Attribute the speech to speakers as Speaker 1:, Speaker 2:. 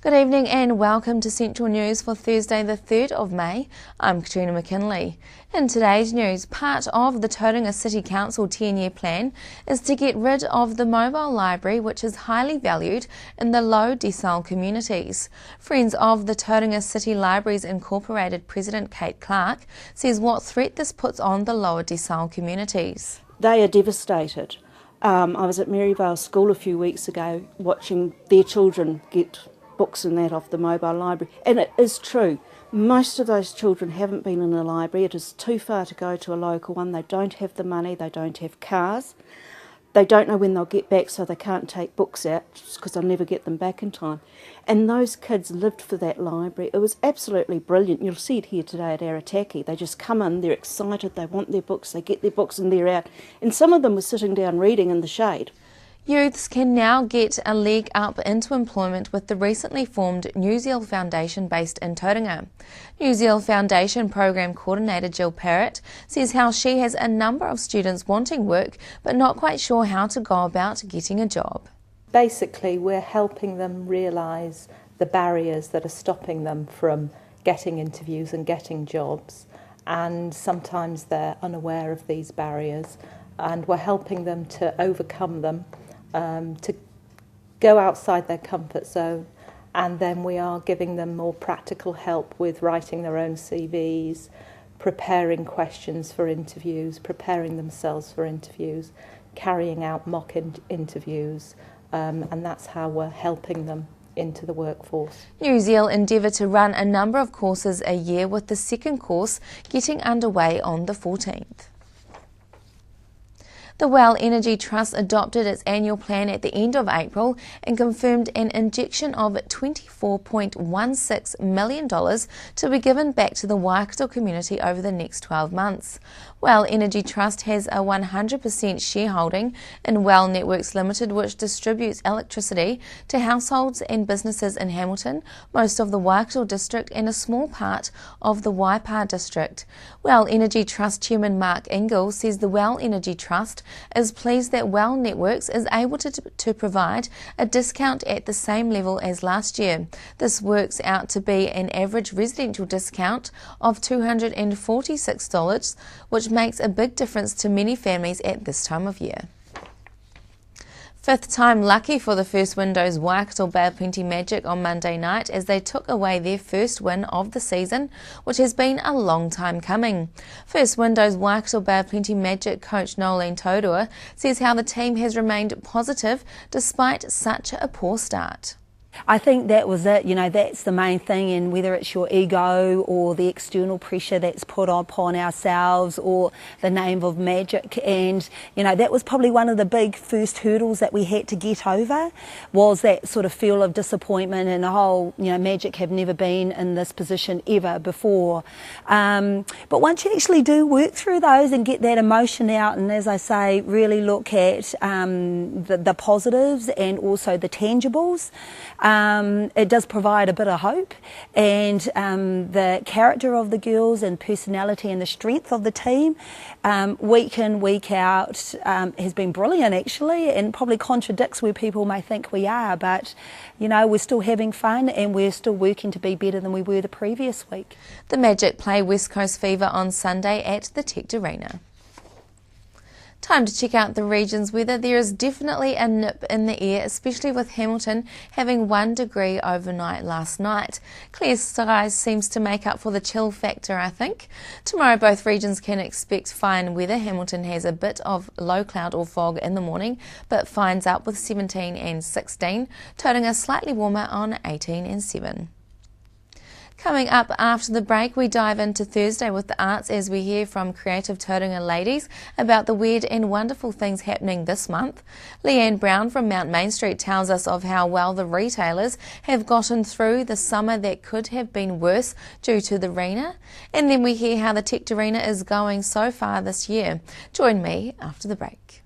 Speaker 1: Good evening and welcome to Central News for Thursday the 3rd of May. I'm Katrina McKinley. In today's news, part of the Tauranga City Council 10-year plan is to get rid of the mobile library, which is highly valued in the low decile communities. Friends of the Tauranga City Libraries Incorporated President Kate Clark says what threat this puts on the lower decile communities.
Speaker 2: They are devastated. I was at Maryvale School a few weeks ago watching their children get books and that off the mobile library, and it is true. Most of those children haven't been in a library. It is too far to go to a local one. They don't have the money, they don't have cars, they don't know when they'll get back, so they can't take books out because they'll never get them back in time. And those kids lived for that library. It was absolutely brilliant. You'll see it here today at Arataki. They just come in, they're excited, they want their books, they get their books and they're out. And some of them were sitting down reading in the shade.
Speaker 1: Youths can now get a leg up into employment with the recently formed New Zealand Foundation based in Tauranga. New Zealand Foundation Program Coordinator Jill Parrott says how she has a number of students wanting work but not quite sure how to go about getting a job.
Speaker 3: Basically, we're helping them realise the barriers that are stopping them from getting interviews and getting jobs, and sometimes they're unaware of these barriers, and we're helping them to overcome them. To go outside their comfort zone, and then we are giving them more practical help with writing their own CVs, preparing questions for interviews, preparing themselves for interviews, carrying out mock interviews, and that's how we're helping them into the workforce.
Speaker 1: New Zealand endeavour to run a number of courses a year, with the second course getting underway on the 14th. The Well Energy Trust adopted its annual plan at the end of April and confirmed an injection of $24.16 million to be given back to the Waikato community over the next 12 months. Well Energy Trust has a 100% shareholding in Well Networks Limited, which distributes electricity to households and businesses in Hamilton, most of the Waikato district and a small part of the Waipa district. Well Energy Trust Chairman Mark Ingle says the Well Energy Trust is pleased that Well Networks is able to provide a discount at the same level as last year. This works out to be an average residential discount of $246, which makes a big difference to many families at this time of year. Fifth time lucky for the First Windows Waikato Bay of Plenty Magic on Monday night as they took away their first win of the season, which has been a long time coming. First Windows Waikato Bay of Plenty Magic coach Nolene Taurua says how the team has remained positive despite such a poor start.
Speaker 4: I think that was it, that's the main thing, and whether it's your ego or the external pressure that's put upon ourselves or the name of Magic, and that was probably one of the big first hurdles that we had to get over, was that sort of feel of disappointment and the whole, Magic have never been in this position ever before. But once you actually do work through those and get that emotion out, and as I say, really look at the positives and also the tangibles, it does provide a bit of hope, and the character of the girls and personality and the strength of the team week in, week out has been brilliant actually, and probably contradicts where people may think we are, but we're still having fun and we're still working to be better than we were the previous week.
Speaker 1: The Magic play West Coast Fever on Sunday at the Tech Arena. Time to check out the region's weather. There is definitely a nip in the air, especially with Hamilton having 1 degree overnight last night. Clear skies seems to make up for the chill factor, I think. Tomorrow both regions can expect fine weather. Hamilton has a bit of low cloud or fog in the morning, but finds up with 17 and 16. Tauranga slightly warmer on 18 and 7. Coming up after the break, we dive into Thursday with the arts as we hear from creative Tauranga ladies about the weird and wonderful things happening this month. Leanne Brown from Mount Main Street tells us of how well the retailers have gotten through the summer that could have been worse due to the Rena. And then we hear how the Tech Arena is going so far this year. Join me after the break.